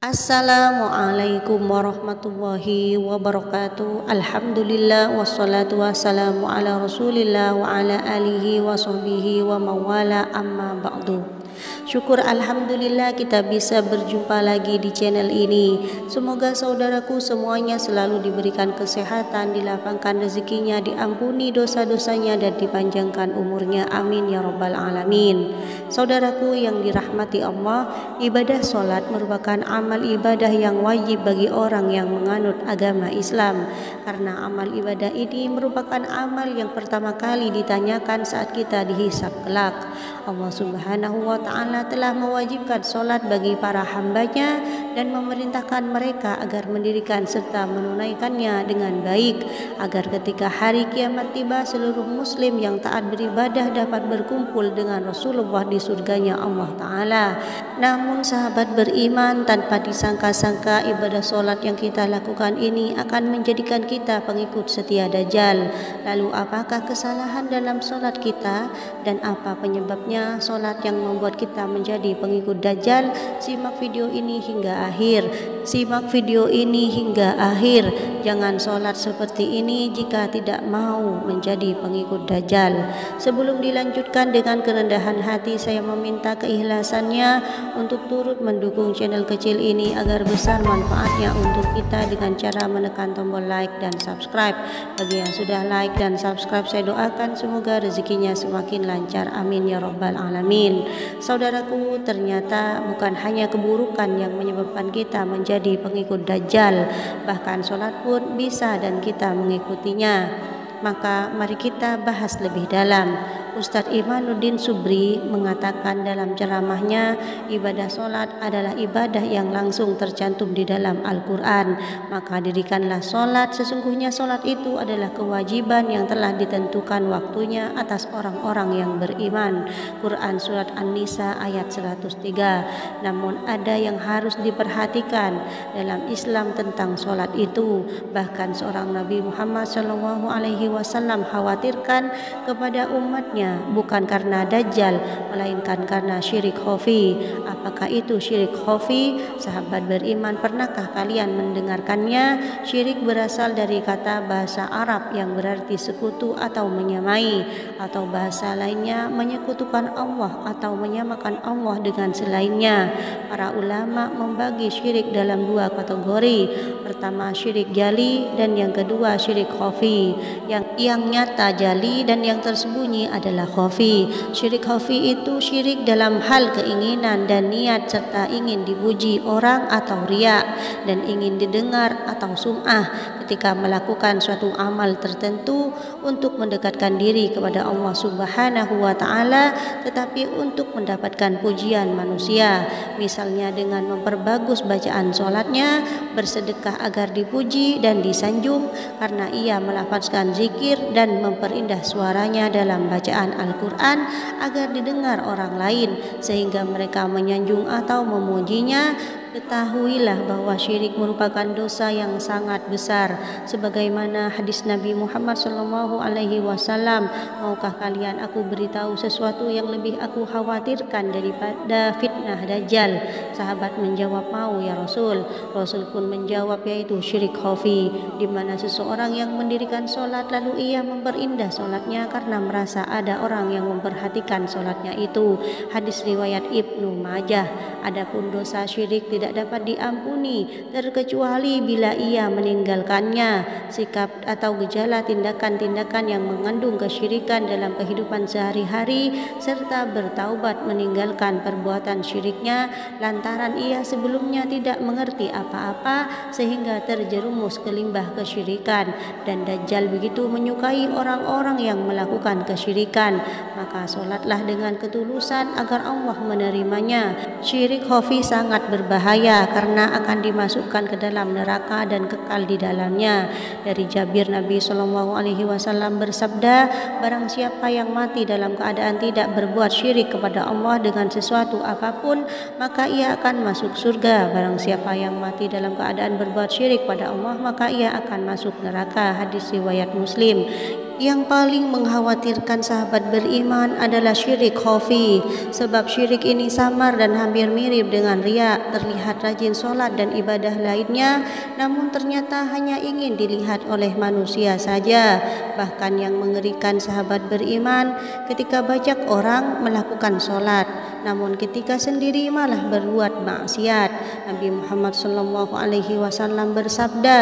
Assalamualaikum warahmatullahi wabarakatuh. Alhamdulillah wassalatu wassalamu ala rasulillah wa ala alihi wa sahbihi wa mawala amma ba'du. Syukur alhamdulillah kita bisa berjumpa lagi di channel ini. Semoga saudaraku semuanya selalu diberikan kesehatan, dilapangkan rezekinya, diampuni dosa-dosanya dan dipanjangkan umurnya. Amin ya rabbal alamin. Saudaraku yang dirahmati Allah, ibadah sholat merupakan amal ibadah yang wajib bagi orang yang menganut agama Islam. Karena amal ibadah ini merupakan amal yang pertama kali ditanyakan saat kita dihisab kelak. Allah Subhanahu wa ta'ala telah mewajibkan sholat bagi para hambanya dan memerintahkan mereka agar mendirikan serta menunaikannya dengan baik, agar ketika hari kiamat tiba seluruh muslim yang taat beribadah dapat berkumpul dengan Rasulullah di surganya Allah Ta'ala. Namun sahabat beriman, tanpa disangka-sangka ibadah sholat yang kita lakukan ini akan menjadikan kita pengikut setia Dajjal. Lalu apakah kesalahan dalam sholat kita dan apa penyebabnya sholat yang membuat kita menjadi pengikut Dajjal? Simak video ini hingga akhir. Simak video ini hingga akhir. Jangan sholat seperti ini jika tidak mau menjadi pengikut Dajjal. Sebelum dilanjutkan, dengan kerendahan hati saya meminta keikhlasannya untuk turut mendukung channel kecil ini agar besar manfaatnya untuk kita dengan cara menekan tombol like dan subscribe. Bagi yang sudah like dan subscribe, saya doakan semoga rezekinya semakin lancar. Amin ya rabbal alamin. Saudaraku, ternyata bukan hanya keburukan yang menyebabkan kita menjadi pengikut Dajjal, bahkan sholat pun bisa dan kita mengikutinya. Maka mari kita bahas lebih dalam. Ustadz Imanuddin Subri mengatakan dalam ceramahnya, ibadah sholat adalah ibadah yang langsung tercantum di dalam Al-Quran. Maka dirikanlah sholat, sesungguhnya sholat itu adalah kewajiban yang telah ditentukan waktunya atas orang-orang yang beriman. Quran Surat An-Nisa ayat 103. Namun ada yang harus diperhatikan dalam Islam tentang sholat itu. Bahkan seorang Nabi Muhammad SAW khawatirkan kepada umatnya, bukan karena Dajjal melainkan karena syirik khafi. Apakah itu syirik khafi? Sahabat beriman, pernahkah kalian mendengarkannya? Syirik berasal dari kata bahasa Arab yang berarti sekutu atau menyamai, atau bahasa lainnya menyekutukan Allah atau menyamakan Allah dengan selainnya. Para ulama membagi syirik dalam dua kategori. Pertama syirik jali dan yang kedua syirik khafi. Yang nyata jali dan yang tersembunyi adalah khafi. Syirik khafi itu syirik dalam hal keinginan dan niat serta ingin dipuji orang atau riya dan ingin didengar atau sum'ah ketika melakukan suatu amal tertentu untuk mendekatkan diri kepada Allah Subhanahu wa ta'ala, tetapi untuk mendapatkan pujian manusia, misalnya dengan memperbagus bacaan sholatnya, bersedekah agar dipuji dan disanjung karena ia melafazkan zikir dan memperindah suaranya dalam bacaan Al-Quran agar didengar orang lain sehingga mereka menyanjung atau memujinya. Ketahuilah bahwa syirik merupakan dosa yang sangat besar, sebagaimana hadis Nabi Muhammad SAW, maukah kalian aku beritahu sesuatu yang lebih aku khawatirkan daripada fitnah Dajjal? Sahabat menjawab, mau ya Rasul. Rasul pun menjawab, yaitu syirik khafi, di mana seseorang yang mendirikan sholat lalu ia memperindah sholatnya karena merasa ada orang yang memperhatikan sholatnya itu. Hadis riwayat Ibnu Majah. Adapun dosa syirik tidak dapat diampuni terkecuali bila ia meninggalkannya. Sikap atau gejala tindakan-tindakan yang mengandung kesyirikan dalam kehidupan sehari-hari serta bertaubat meninggalkan perbuatan syiriknya lantaran ia sebelumnya tidak mengerti apa-apa sehingga terjerumus ke limbah kesyirikan. Dan Dajjal begitu menyukai orang-orang yang melakukan kesyirikan, maka sholatlah dengan ketulusan agar Allah menerimanya. Syirik khafi sangat berbahaya karena akan dimasukkan ke dalam neraka dan kekal di dalamnya. Dari Jabir, Nabi SAW bersabda, barang siapa yang mati dalam keadaan tidak berbuat syirik kepada Allah dengan sesuatu apapun, maka ia akan masuk surga. Barang siapa yang mati dalam keadaan berbuat syirik pada Allah, maka ia akan masuk neraka. Hadis riwayat Muslim. Yang paling mengkhawatirkan sahabat beriman adalah syirik khafi, sebab syirik ini samar dan hampir mirip dengan riya. Terlihat rajin sholat dan ibadah lainnya, namun ternyata hanya ingin dilihat oleh manusia saja. Bahkan yang mengerikan sahabat beriman ketika banyak orang melakukan sholat, namun ketika sendiri malah berbuat maksiat. Nabi Muhammad SAW bersabda,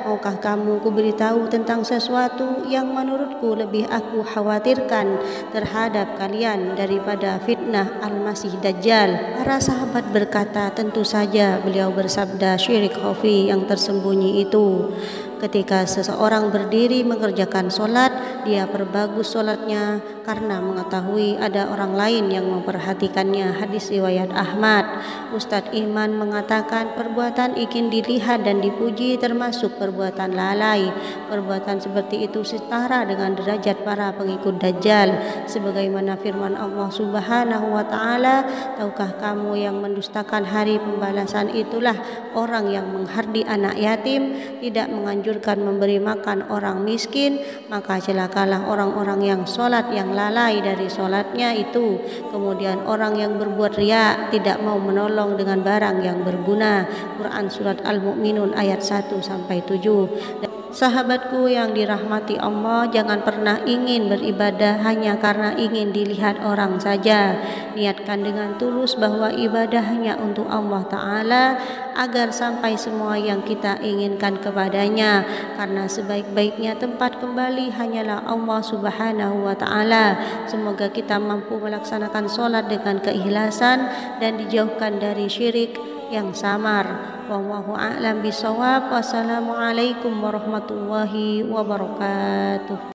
maukah kamu kuberitahu tentang sesuatu yang menurutku lebih aku khawatirkan terhadap kalian daripada fitnah Al-Masih Dajjal? Para sahabat berkata, tentu saja. Beliau bersabda, syirik khafi yang tersembunyi itu. Ketika seseorang berdiri mengerjakan sholat, dia perbagus sholatnya karena mengetahui ada orang lain yang memperhatikannya. Hadis riwayat Ahmad. Ustadz Iman mengatakan perbuatan ingin dilihat dan dipuji termasuk perbuatan lalai. Perbuatan seperti itu setara dengan derajat para pengikut Dajjal. Sebagaimana firman Allah Subhanahu wa Ta'ala, tahukah kamu yang mendustakan hari pembalasan itulah orang yang menghardi anak yatim, tidak menganjurkan memberi makan orang miskin, maka celakalah orang-orang yang sholat yang lalai dari sholatnya itu. Kemudian orang yang berbuat riya, tidak mau menolong dengan barang yang berguna. Quran Surat Al-Mu'minun ayat 1-7. Sahabatku yang dirahmati Allah, jangan pernah ingin beribadah hanya karena ingin dilihat orang saja. Niatkan dengan tulus bahwa ibadah hanya untuk Allah Ta'ala, agar sampai semua yang kita inginkan kepadanya. Karena sebaik-baiknya tempat kembali hanyalah Allah Subhanahu wa Ta'ala. Semoga kita mampu melaksanakan sholat dengan keikhlasan dan dijauhkan dari syirik yang samar. Wallahu a'lam bishawab. Wassalamualaikum warahmatullahi wabarakatuh.